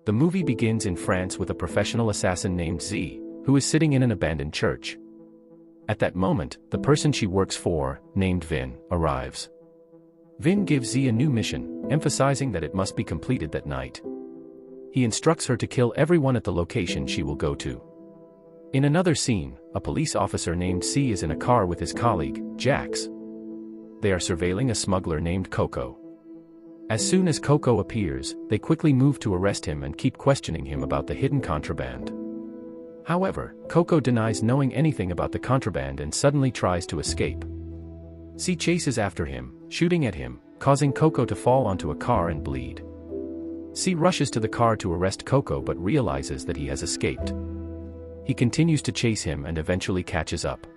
The movie begins in France with a professional assassin named Z, who is sitting in an abandoned church. At that moment, the person she works for, named Vin, arrives. Vin gives Z a new mission, emphasizing that it must be completed that night. He instructs her to kill everyone at the location she will go to. In another scene, a police officer named C is in a car with his colleague, Jax. They are surveilling a smuggler named Coco. As soon as Coco appears, they quickly move to arrest him and keep questioning him about the hidden contraband. However, Coco denies knowing anything about the contraband and suddenly tries to escape. C chases after him, shooting at him, causing Coco to fall onto a car and bleed. C rushes to the car to arrest Coco but realizes that he has escaped. He continues to chase him and eventually catches up.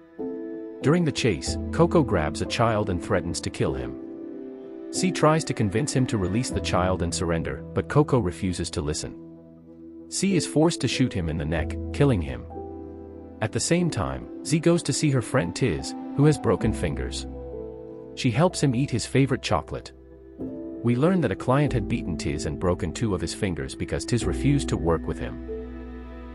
During the chase, Coco grabs a child and threatens to kill him. C tries to convince him to release the child and surrender, but Coco refuses to listen. C is forced to shoot him in the neck, killing him. At the same time, Z goes to see her friend Tiz, who has broken fingers. She helps him eat his favorite chocolate. We learn that a client had beaten Tiz and broken 2 of his fingers because Tiz refused to work with him.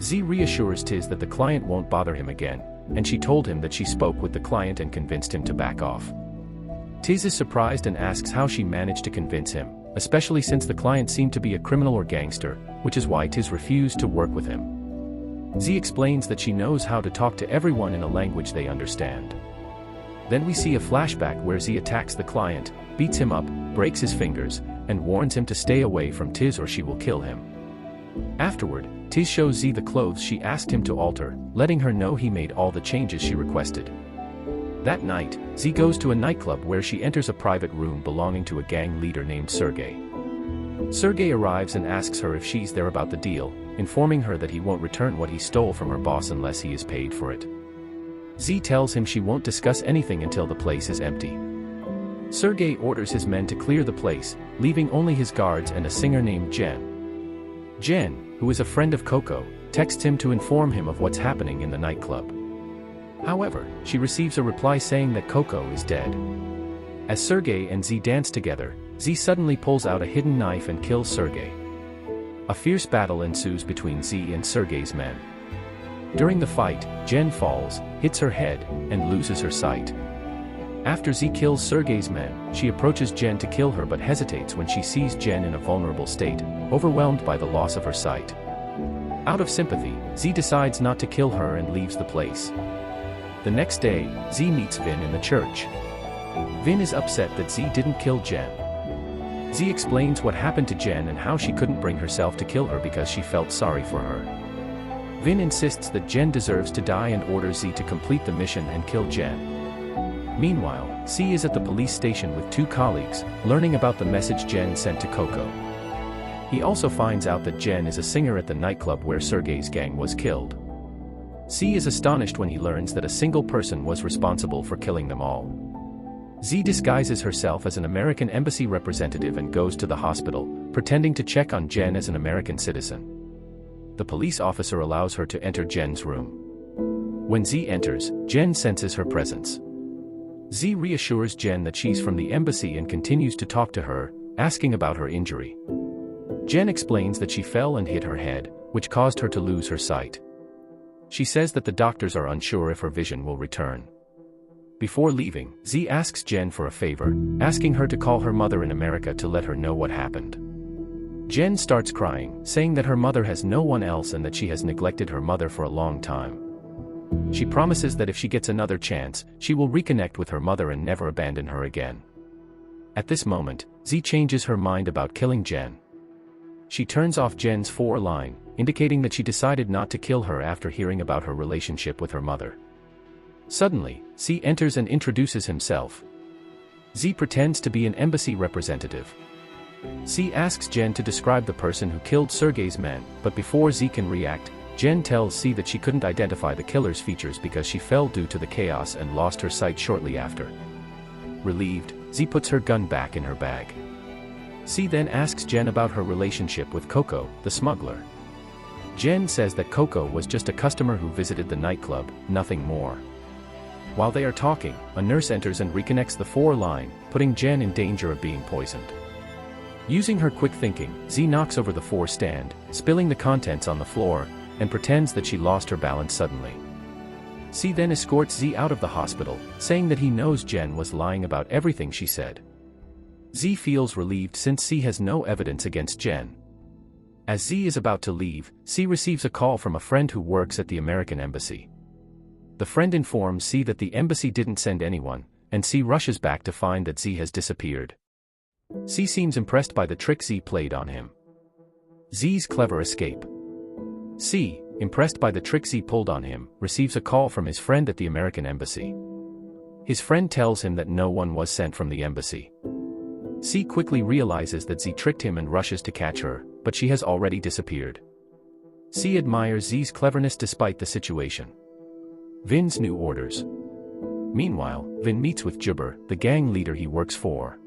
Z reassures Tiz that the client won't bother him again, and she told him that she spoke with the client and convinced him to back off. Tiz is surprised and asks how she managed to convince him, especially since the client seemed to be a criminal or gangster, which is why Tiz refused to work with him. Z explains that she knows how to talk to everyone in a language they understand. Then we see a flashback where Z attacks the client, beats him up, breaks his fingers, and warns him to stay away from Tiz or she will kill him. Afterward, Tiz shows Z the clothes she asked him to alter, letting her know he made all the changes she requested. That night, Z goes to a nightclub where she enters a private room belonging to a gang leader named Sergey. Sergey arrives and asks her if she's there about the deal, informing her that he won't return what he stole from her boss unless he is paid for it. Z tells him she won't discuss anything until the place is empty. Sergey orders his men to clear the place, leaving only his guards and a singer named Jen. Jen, who is a friend of Coco, texts him to inform him of what's happening in the nightclub. However, she receives a reply saying that Coco is dead. As Sergey and Z dance together, Z suddenly pulls out a hidden knife and kills Sergey. A fierce battle ensues between Z and Sergey's men. During the fight, Jen falls, hits her head, and loses her sight. After Z kills Sergey's men, she approaches Jen to kill her but hesitates when she sees Jen in a vulnerable state, overwhelmed by the loss of her sight. Out of sympathy, Z decides not to kill her and leaves the place. The next day, Z meets Vin in the church. Vin is upset that Z didn't kill Jen. Z explains what happened to Jen and how she couldn't bring herself to kill her because she felt sorry for her. Vin insists that Jen deserves to die and orders Z to complete the mission and kill Jen. Meanwhile, C is at the police station with 2 colleagues, learning about the message Jen sent to Coco. He also finds out that Jen is a singer at the nightclub where Sergey's gang was killed. C is astonished when he learns that a single person was responsible for killing them all. Z disguises herself as an American embassy representative and goes to the hospital, pretending to check on Jen as an American citizen. The police officer allows her to enter Jen's room. When Z enters, Jen senses her presence. Z reassures Jen that she's from the embassy and continues to talk to her, asking about her injury. Jen explains that she fell and hit her head, which caused her to lose her sight. She says that the doctors are unsure if her vision will return. Before leaving, Z asks Jen for a favor, asking her to call her mother in America to let her know what happened. Jen starts crying, saying that her mother has no one else and that she has neglected her mother for a long time. She promises that if she gets another chance, she will reconnect with her mother and never abandon her again. At this moment, Z changes her mind about killing Jen. She turns off Jen's 4 line, indicating that she decided not to kill her after hearing about her relationship with her mother. Suddenly, Z enters and introduces himself. Z pretends to be an embassy representative. Z asks Jen to describe the person who killed Sergey's men, but before Z can react, Jen tells Z that she couldn't identify the killer's features because she fell due to the chaos and lost her sight shortly after. Relieved, Z puts her gun back in her bag. Z then asks Jen about her relationship with Coco, the smuggler. Jen says that Coco was just a customer who visited the nightclub, nothing more. While they are talking, a nurse enters and reconnects the 4 line, putting Jen in danger of being poisoned. Using her quick thinking, Z knocks over the four stand, spilling the contents on the floor, and pretends that she lost her balance suddenly. C then escorts Z out of the hospital, saying that he knows Jen was lying about everything she said. Z feels relieved since C has no evidence against Jen. As Z is about to leave, C receives a call from a friend who works at the American embassy. The friend informs C that the embassy didn't send anyone, and C rushes back to find that Z has disappeared. C seems impressed by the trick Z played on him. Z's clever escape. C, impressed by the trick Z pulled on him, receives a call from his friend at the American embassy. His friend tells him that no one was sent from the embassy. C quickly realizes that Z tricked him and rushes to catch her, but she has already disappeared. C admires Z's cleverness despite the situation. Vin's new orders. Meanwhile, Vin meets with Jubber, the gang leader he works for.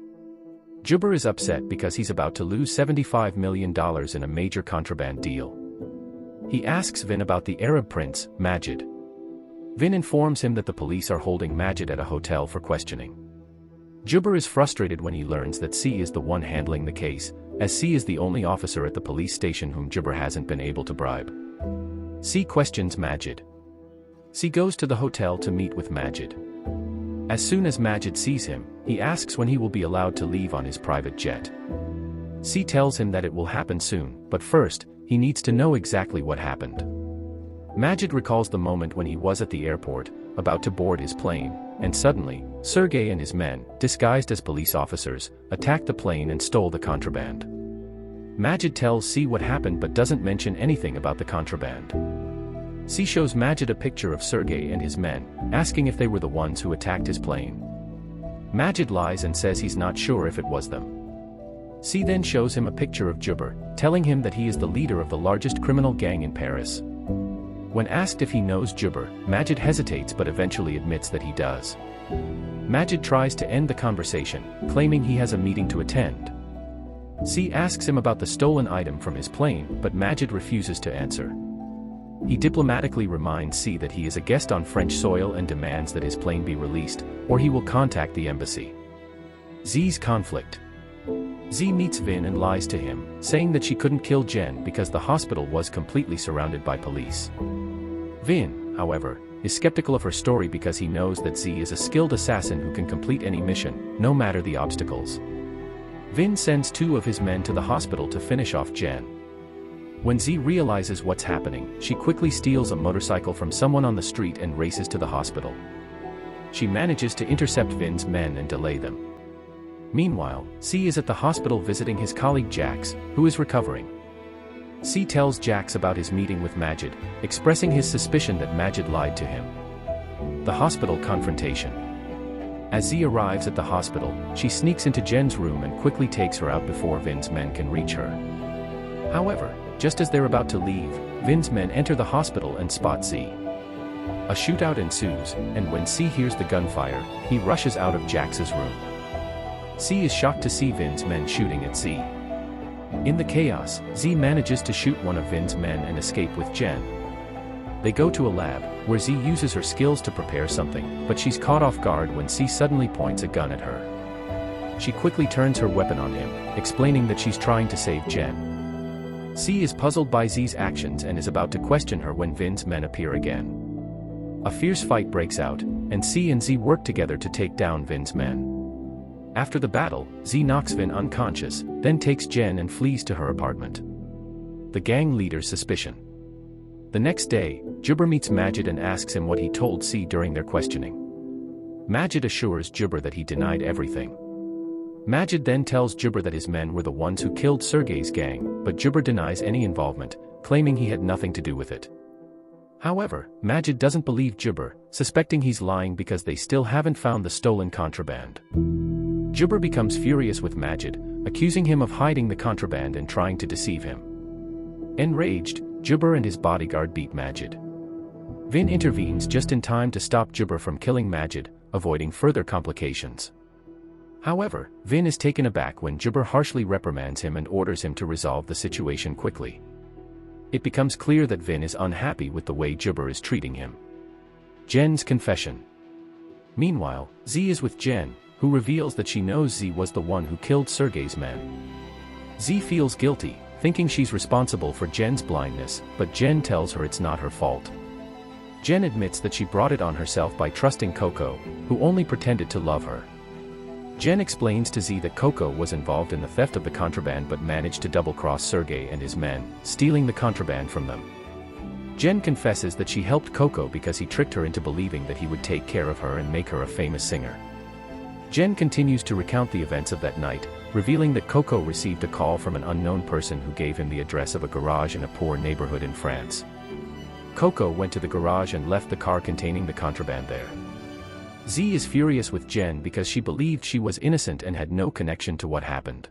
Jubber is upset because he's about to lose $75 million in a major contraband deal. He asks Vin about the Arab prince, Majid. Vin informs him that the police are holding Majid at a hotel for questioning. Jubber is frustrated when he learns that C is the one handling the case, as C is the only officer at the police station whom Jubber hasn't been able to bribe. C questions Majid. C goes to the hotel to meet with Majid. As soon as Majid sees him, he asks when he will be allowed to leave on his private jet. C tells him that it will happen soon, but first, he needs to know exactly what happened. Majid recalls the moment when he was at the airport, about to board his plane, and suddenly, Sergey and his men, disguised as police officers, attacked the plane and stole the contraband. Majid tells C what happened but doesn't mention anything about the contraband. C shows Majid a picture of Sergey and his men, asking if they were the ones who attacked his plane. Majid lies and says he's not sure if it was them. C then shows him a picture of Jubber, telling him that he is the leader of the largest criminal gang in Paris. When asked if he knows Jubber, Majid hesitates but eventually admits that he does. Majid tries to end the conversation, claiming he has a meeting to attend. C asks him about the stolen item from his plane, but Majid refuses to answer. He diplomatically reminds C that he is a guest on French soil and demands that his plane be released, or he will contact the embassy. Z's conflict. Z meets Vin and lies to him, saying that she couldn't kill Jen because the hospital was completely surrounded by police. Vin, however, is skeptical of her story because he knows that Z is a skilled assassin who can complete any mission, no matter the obstacles. Vin sends 2 of his men to the hospital to finish off Jen. When Z realizes what's happening, she quickly steals a motorcycle from someone on the street and races to the hospital. She manages to intercept Vin's men and delay them. Meanwhile, C is at the hospital visiting his colleague Jax, who is recovering. C tells Jax about his meeting with Majid, expressing his suspicion that Majid lied to him. The hospital confrontation. As Z arrives at the hospital, she sneaks into Jen's room and quickly takes her out before Vin's men can reach her. However, just as they're about to leave, Vin's men enter the hospital and spot Z. A shootout ensues, and when C hears the gunfire, he rushes out of Jax's room. C is shocked to see Vin's men shooting at Z. In the chaos, Z manages to shoot one of Vin's men and escape with Jen. They go to a lab, where Z uses her skills to prepare something, but she's caught off guard when C suddenly points a gun at her. She quickly turns her weapon on him, explaining that she's trying to save Jen. C is puzzled by Z's actions and is about to question her when Vin's men appear again. A fierce fight breaks out, and C and Z work together to take down Vin's men. After the battle, Z knocks Vin unconscious, then takes Jen and flees to her apartment. The gang leader's suspicion. The next day, Jubber meets Majid and asks him what he told C during their questioning. Majid assures Jubber that he denied everything. Majid then tells Jubber that his men were the ones who killed Sergey's gang, but Jubber denies any involvement, claiming he had nothing to do with it. However, Majid doesn't believe Jubber, suspecting he's lying because they still haven't found the stolen contraband. Jubber becomes furious with Majid, accusing him of hiding the contraband and trying to deceive him. Enraged, Jubber and his bodyguard beat Majid. Vin intervenes just in time to stop Jubber from killing Majid, avoiding further complications. However, Vin is taken aback when Jubber harshly reprimands him and orders him to resolve the situation quickly. It becomes clear that Vin is unhappy with the way Jubber is treating him. Jen's confession. Meanwhile, Z is with Jen, who reveals that she knows Z was the one who killed Sergey's men. Z feels guilty, thinking she's responsible for Jen's blindness, but Jen tells her it's not her fault. Jen admits that she brought it on herself by trusting Coco, who only pretended to love her. Jen explains to Z that Coco was involved in the theft of the contraband but managed to double-cross Sergei and his men, stealing the contraband from them. Jen confesses that she helped Coco because he tricked her into believing that he would take care of her and make her a famous singer. Jen continues to recount the events of that night, revealing that Coco received a call from an unknown person who gave him the address of a garage in a poor neighborhood in France. Coco went to the garage and left the car containing the contraband there. Z is furious with Jen because she believed she was innocent and had no connection to what happened.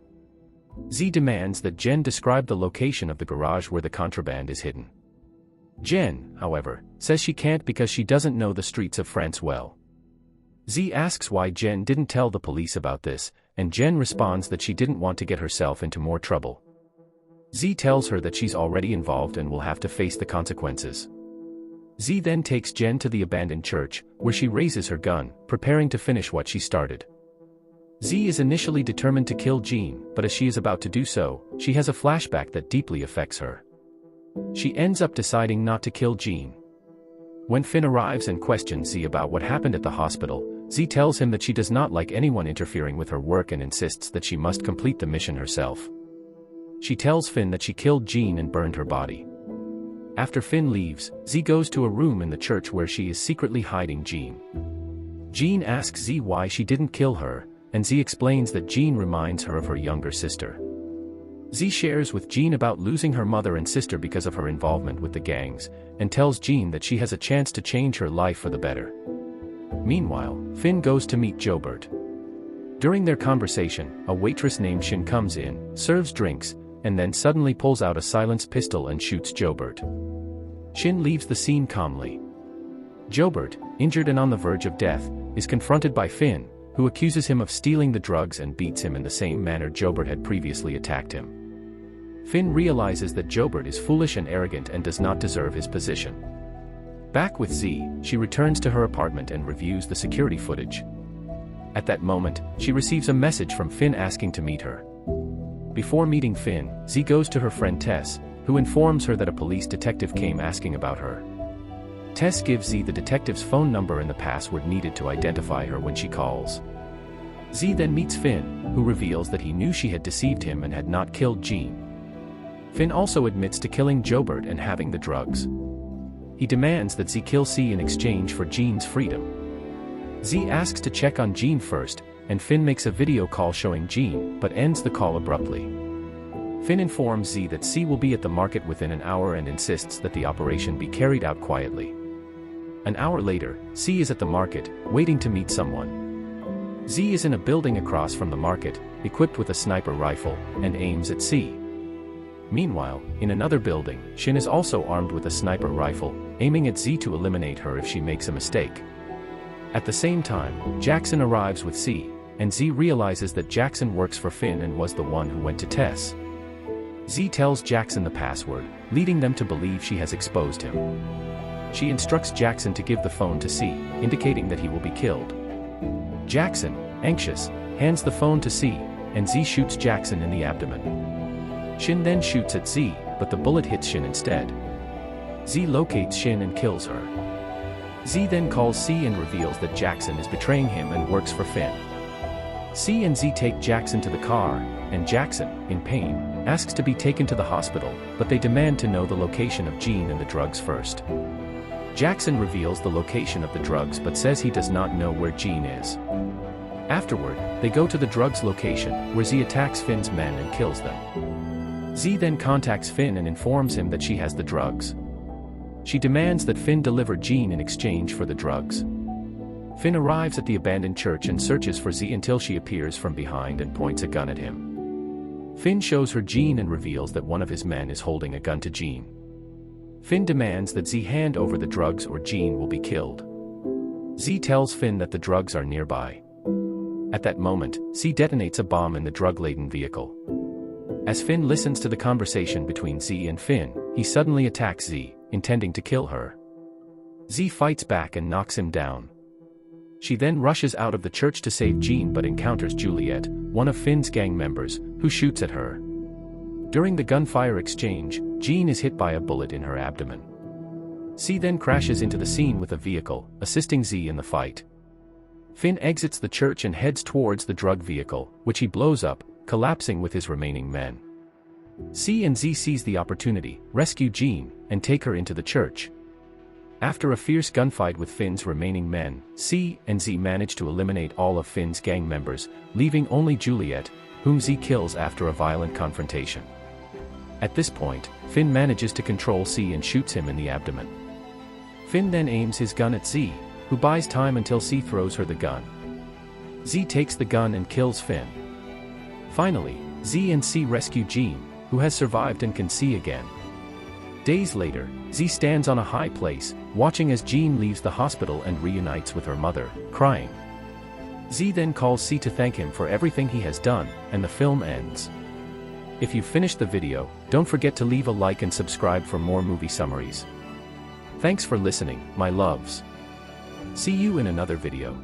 Z demands that Jen describe the location of the garage where the contraband is hidden. Jen, however, says she can't because she doesn't know the streets of France well. Z asks why Jen didn't tell the police about this, and Jen responds that she didn't want to get herself into more trouble. Z tells her that she's already involved and will have to face the consequences. Z then takes Jen to the abandoned church, where she raises her gun, preparing to finish what she started. Z is initially determined to kill Jean, but as she is about to do so, she has a flashback that deeply affects her. She ends up deciding not to kill Jean. When Finn arrives and questions Z about what happened at the hospital, Z tells him that she does not like anyone interfering with her work and insists that she must complete the mission herself. She tells Finn that she killed Jean and burned her body. After Finn leaves, Z goes to a room in the church where she is secretly hiding Jean. Jean asks Z why she didn't kill her, and Z explains that Jean reminds her of her younger sister. Z shares with Jean about losing her mother and sister because of her involvement with the gangs, and tells Jean that she has a chance to change her life for the better. Meanwhile, Finn goes to meet Jobert. During their conversation, a waitress named Shin comes in, serves drinks, and then suddenly pulls out a silenced pistol and shoots Jobert. Shin leaves the scene calmly. Jobert, injured and on the verge of death, is confronted by Finn, who accuses him of stealing the drugs and beats him in the same manner Jobert had previously attacked him. Finn realizes that Jobert is foolish and arrogant and does not deserve his position. Back with Z, she returns to her apartment and reviews the security footage. At that moment, she receives a message from Finn asking to meet her. Before meeting Finn, Z goes to her friend Tess, who informs her that a police detective came asking about her. Tess gives Z the detective's phone number and the password needed to identify her when she calls. Z then meets Finn, who reveals that he knew she had deceived him and had not killed Jean. Finn also admits to killing Jobert and having the drugs. He demands that Z kill C in exchange for Jean's freedom. Z asks to check on Jean first, and Finn makes a video call showing Jean, but ends the call abruptly. Finn informs Z that C will be at the market within an hour and insists that the operation be carried out quietly. An hour later, C is at the market, waiting to meet someone. Z is in a building across from the market, equipped with a sniper rifle, and aims at C. Meanwhile, in another building, Shin is also armed with a sniper rifle, aiming at Z to eliminate her if she makes a mistake. At the same time, Jackson arrives with C, and Z realizes that Jackson works for Finn and was the one who went to Tess. Z tells Jackson the password, leading them to believe she has exposed him. She instructs Jackson to give the phone to C, indicating that he will be killed. Jackson, anxious, hands the phone to C, and Z shoots Jackson in the abdomen. Shin then shoots at Z, but the bullet hits Shin instead. Z locates Shin and kills her. Z then calls C and reveals that Jackson is betraying him and works for Finn. C and Z take Jackson to the car, and Jackson, in pain, asks to be taken to the hospital, but they demand to know the location of Jean and the drugs first. Jackson reveals the location of the drugs but says he does not know where Jean is. Afterward, they go to the drugs location, where Z attacks Finn's men and kills them. Z then contacts Finn and informs him that she has the drugs. She demands that Finn deliver Jean in exchange for the drugs. Finn arrives at the abandoned church and searches for Z until she appears from behind and points a gun at him. Finn shows her Jean and reveals that one of his men is holding a gun to Jean. Finn demands that Z hand over the drugs or Jean will be killed. Z tells Finn that the drugs are nearby. At that moment, Z detonates a bomb in the drug-laden vehicle. As Finn listens to the conversation between Z and Finn, he suddenly attacks Z, intending to kill her. Z fights back and knocks him down. She then rushes out of the church to save Jean but encounters Juliet, one of Finn's gang members, who shoots at her. During the gunfire exchange, Jean is hit by a bullet in her abdomen. C then crashes into the scene with a vehicle, assisting Z in the fight. Finn exits the church and heads towards the drug vehicle, which he blows up, collapsing with his remaining men. C and Z seize the opportunity, rescue Jean, and take her into the church. After a fierce gunfight with Finn's remaining men, C and Z manage to eliminate all of Finn's gang members, leaving only Juliet, whom Z kills after a violent confrontation. At this point, Finn manages to control C and shoots him in the abdomen. Finn then aims his gun at Z, who buys time until C throws her the gun. Z takes the gun and kills Finn. Finally, Z and C rescue Jean, who has survived and can see again. Days later, Z stands on a high place, watching as Jean leaves the hospital and reunites with her mother, crying. Z then calls C to thank him for everything he has done, and the film ends. If you've finished the video, don't forget to leave a like and subscribe for more movie summaries. Thanks for listening, my loves. See you in another video.